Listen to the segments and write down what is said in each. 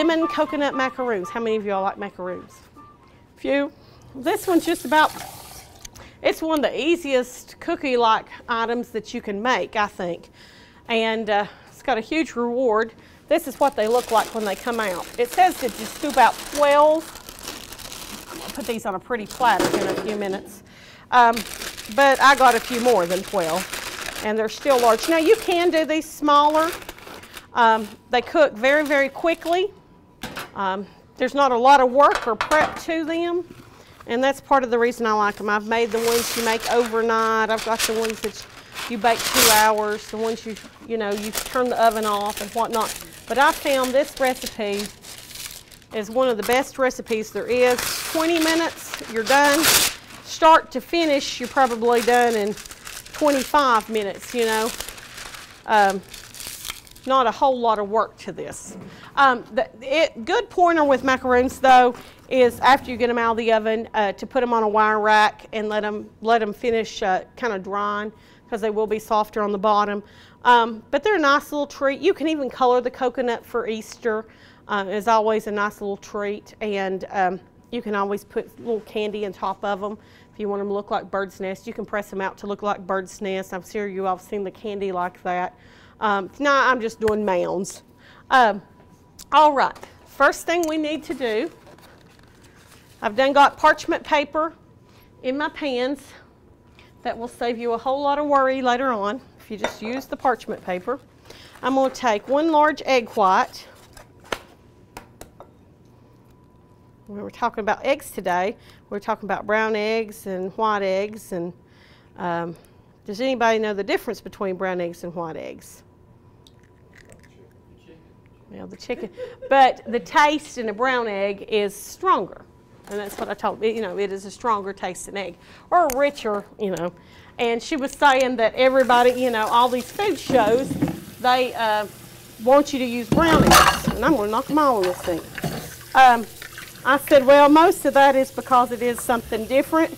lemon coconut macaroons. How many of y'all like macaroons? Few. This one's just about, it's one of the easiest cookie-like items that you can make, I think. And it's got a huge reward. This is what they look like when they come out. It says to just do about 12. I'll put these on a pretty platter in a few minutes. But I got a few more than 12, and they're still large. Now you can do these smaller. They cook very, very quickly. There's not a lot of work or prep to them, and that's part of the reason I like them. I've made the ones you make overnight. I've got the ones that you bake 2 hours, the ones you know, you turn the oven off and whatnot. But I found this recipe is one of the best recipes there is. 20 minutes, you're done. Start to finish, you're probably done in 25 minutes, you know. Not a whole lot of work to this. Good pointer with macaroons, though, is after you get them out of the oven to put them on a wire rack and let them finish kind of drying, because they will be softer on the bottom. But they're a nice little treat. You can even color the coconut for Easter. It's always a nice little treat. And you can always put a little candy on top of them if you want them to look like bird's nest. You can press them out to look like bird's nest. I'm sure you all have seen the candy like that. Now I'm just doing mounds. All right, first thing we need to do, I've got parchment paper in my pans. That will save you a whole lot of worry later on if you just use the parchment paper. I'm going to take 1 large egg white. We were talking about eggs today. We're talking about brown eggs and white eggs. And does anybody know the difference between brown eggs and white eggs? Well, the chicken. But the taste in a brown egg is stronger. And that's what I told you, know, it is a stronger tasting egg, or a richer, you know. And she was saying that everybody, you know, all these food shows, they want you to use brown eggs. And I'm going to knock them all on this thing. I said, well, most of that is because it is something different.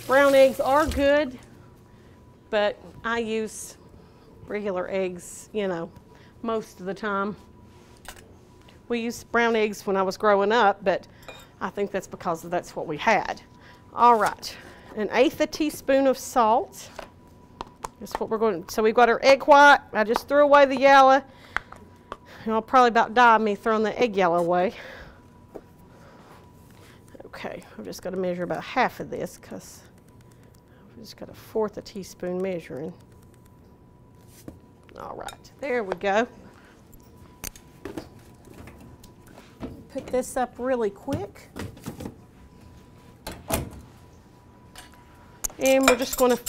Brown eggs are good, but I use regular eggs, you know, most of the time. We used brown eggs when I was growing up, but I think that's because that's what we had. All right, 1/8 teaspoon of salt. That's what we're going to, so we've got our egg white. I just threw away the yellow. I'll probably about die of me throwing the egg yellow away. Okay, I've just got to measure about half of this because I've just got 1/4 teaspoon measuring. All right, there we go. Put this up really quick. And we're just going to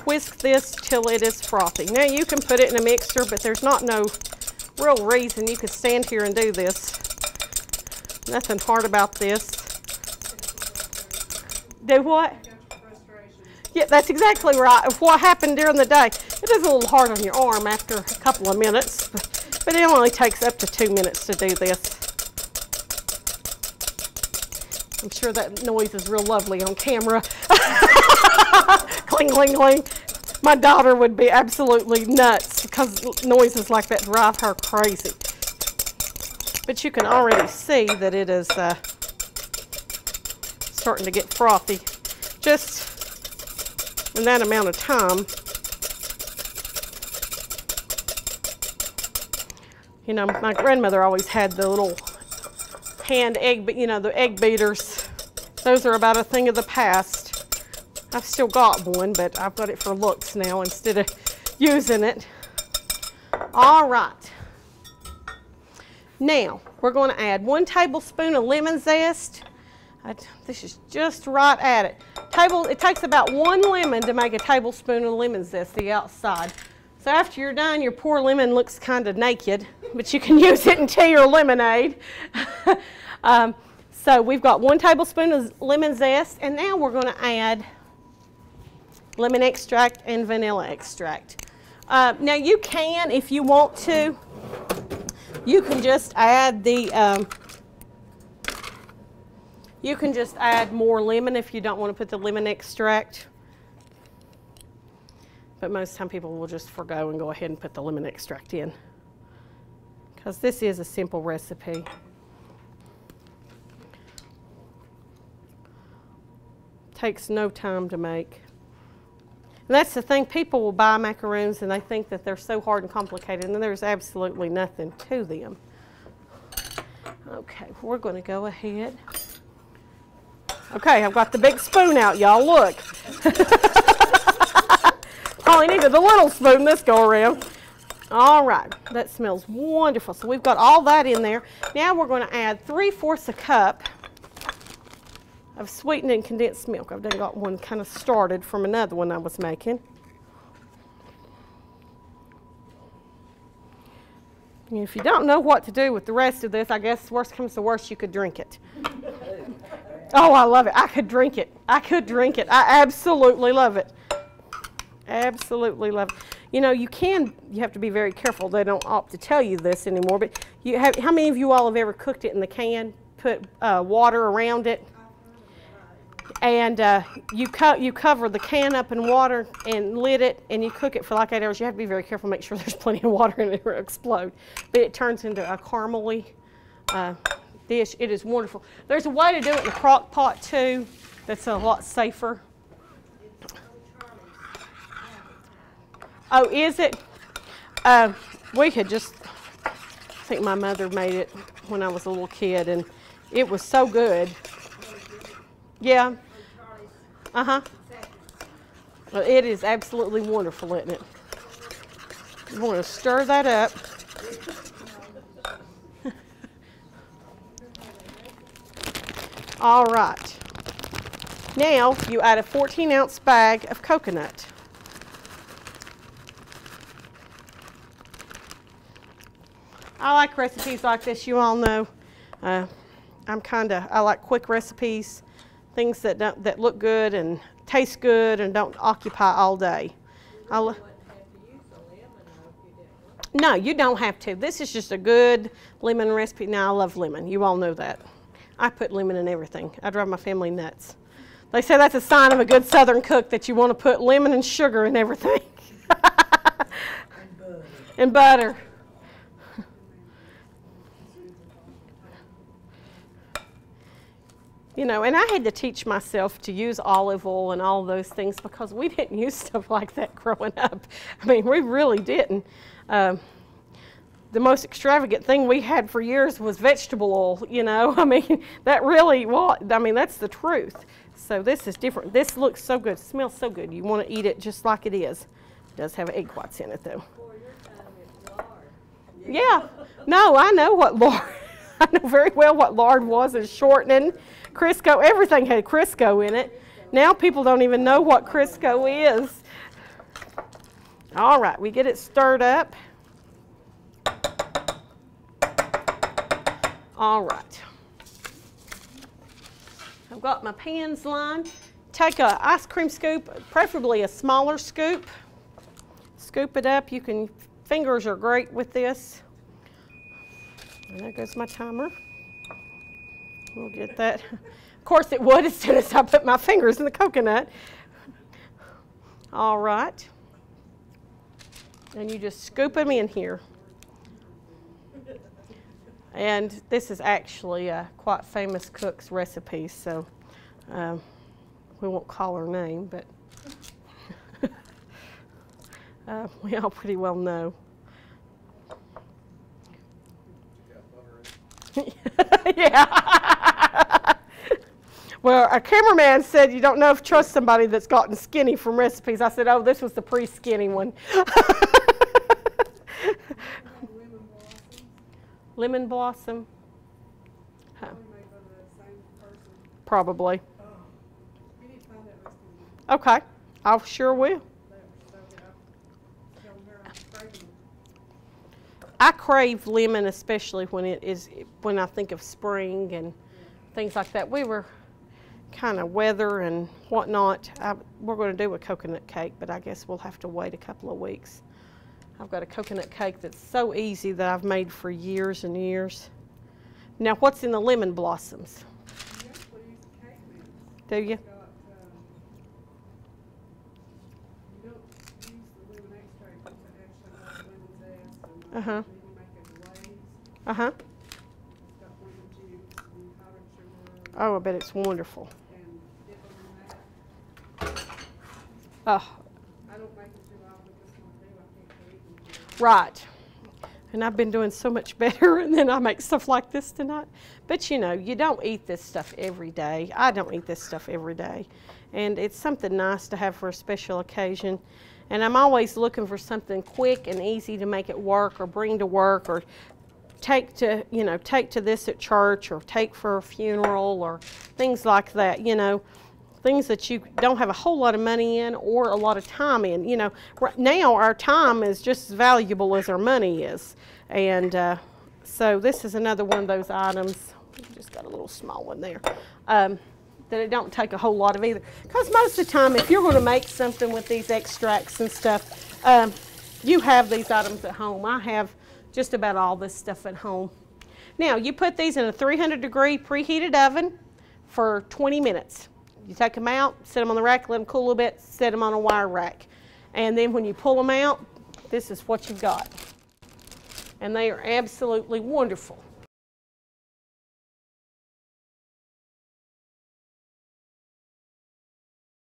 whisk this till it is frothy. Now you can put it in a mixer, but there's not no real reason you could stand here and do this. Nothing hard about this. Do what? Yeah, that's exactly right. What happened during the day. It is a little hard on your arm after a couple of minutes, but it only takes up to 2 minutes to do this. I'm sure that noise is real lovely on camera. Cling, cling, cling. My daughter would be absolutely nuts because noises like that drive her crazy. But you can already see that it is starting to get frothy. Just in that amount of time. You know, my grandmother always had the little hand egg, but you know, the egg beaters. Those are about a thing of the past. I've still got one, but I've got it for looks now instead of using it. All right. Now, we're going to add 1 tablespoon of lemon zest. This is just right at it. It takes about 1 lemon to make a tablespoon of lemon zest, the outside. So after you're done, your poor lemon looks kind of naked, but you can use it in tea or lemonade. So we've got 1 tablespoon of lemon zest, and now we're going to add lemon extract and vanilla extract. Now you can, if you want to, you can just add the, you can just add more lemon if you don't want to put the lemon extract. But most time people will just forgo and go ahead and put the lemon extract in. because this is a simple recipe. Takes no time to make. And that's the thing, people will buy macaroons and they think that they're so hard and complicated, and there's absolutely nothing to them. Okay, we're going to go ahead. Okay, I've got the big spoon out, y'all. Look. Probably needed the little spoon this go around. All right, that smells wonderful. So we've got all that in there. Now we're going to add 3/4 a cup of sweetened and condensed milk. I've done got one kind of started from another one I was making. And if you don't know what to do with the rest of this, I guess worst comes to worst, you could drink it. Oh, I love it. I could drink it. I could drink it. I absolutely love it. Absolutely love it. You know, you have to be very careful. They don't opt to tell you this anymore, but how many of you all have ever cooked it in the can, put water around it, and you cover the can up in water and lid it, and you cook it for like 8 hours. You have to be very careful, make sure there's plenty of water in it or it'll explode. But it turns into a caramely dish. It is wonderful. There's a way to do it in a crock pot too that's a lot safer. Oh, is it? We had just, I think my mother made it when I was a little kid, and it was so good. Yeah. Uh-huh. Well, it is absolutely wonderful, isn't it? You want to stir that up. All right. Now you add a 14-ounce bag of coconut. I like recipes like this, you all know. I like quick recipes, things that look good and taste good and don't occupy all day. No, you don't have to. This is just a good lemon recipe. Now, I love lemon. You all know that. I put lemon in everything. I drive my family nuts. They say that's a sign of a good Southern cook, that you want to put lemon and sugar in everything. And butter. You know, and I had to teach myself to use olive oil and all those things because we didn't use stuff like that growing up. I mean, we really didn't. The most extravagant thing we had for years was vegetable oil, you know. I mean, that really was, I mean, that's the truth. So this is different. This looks so good, smells so good. You want to eat it just like it is. It does have egg whites in it, though. Yeah. No, I know what lard, I know very well what lard was, is shortening. Crisco, everything had Crisco in it. Now people don't even know what Crisco is. All right, we get it stirred up. All right. I've got my pans lined. Take an ice cream scoop, preferably a smaller scoop. Scoop it up. Fingers are great with this. And there goes my timer. We'll get that. Of course it would as soon as I put my fingers in the coconut. All right. And you just scoop them in here. And this is actually a quite famous cook's recipe, so we won't call her name, but we all pretty well know. Yeah. Well, a cameraman said you don't know if you trust somebody that's gotten skinny from recipes. I said, oh, this was the pre-skinny one. Lemon blossom? Huh. Probably. Okay, I sure will. I crave lemon, especially when I think of spring and things like that. We were kind of weather and whatnot. We're going to do a coconut cake, but I guess we'll have to wait a couple of weeks. I've got a coconut cake that's so easy that I've made for years and years. Now, what's in the lemon blossoms? Do you? Uh-huh. Uh-huh. Oh, I bet it's wonderful. Oh. Right. And I've been doing so much better, and then I make stuff like this tonight. But you know, you don't eat this stuff every day. I don't eat this stuff every day. And it's something nice to have for a special occasion. And I'm always looking for something quick and easy to make it work, or bring to work, or take to, you know, take to this at church, or take for a funeral, or things like that, you know. Things that you don't have a whole lot of money in or a lot of time in. You know, right now our time is just as valuable as our money is. And so this is another one of those items. Just got a little small one there. That it don't take a whole lot of either. Because most of the time, if you're going to make something with these extracts and stuff, you have these items at home. I have just about all this stuff at home. Now, you put these in a 300-degree preheated oven for 20 minutes. You take them out, set them on the rack, let them cool a little bit, set them on a wire rack. And then when you pull them out, this is what you've got. And they are absolutely wonderful.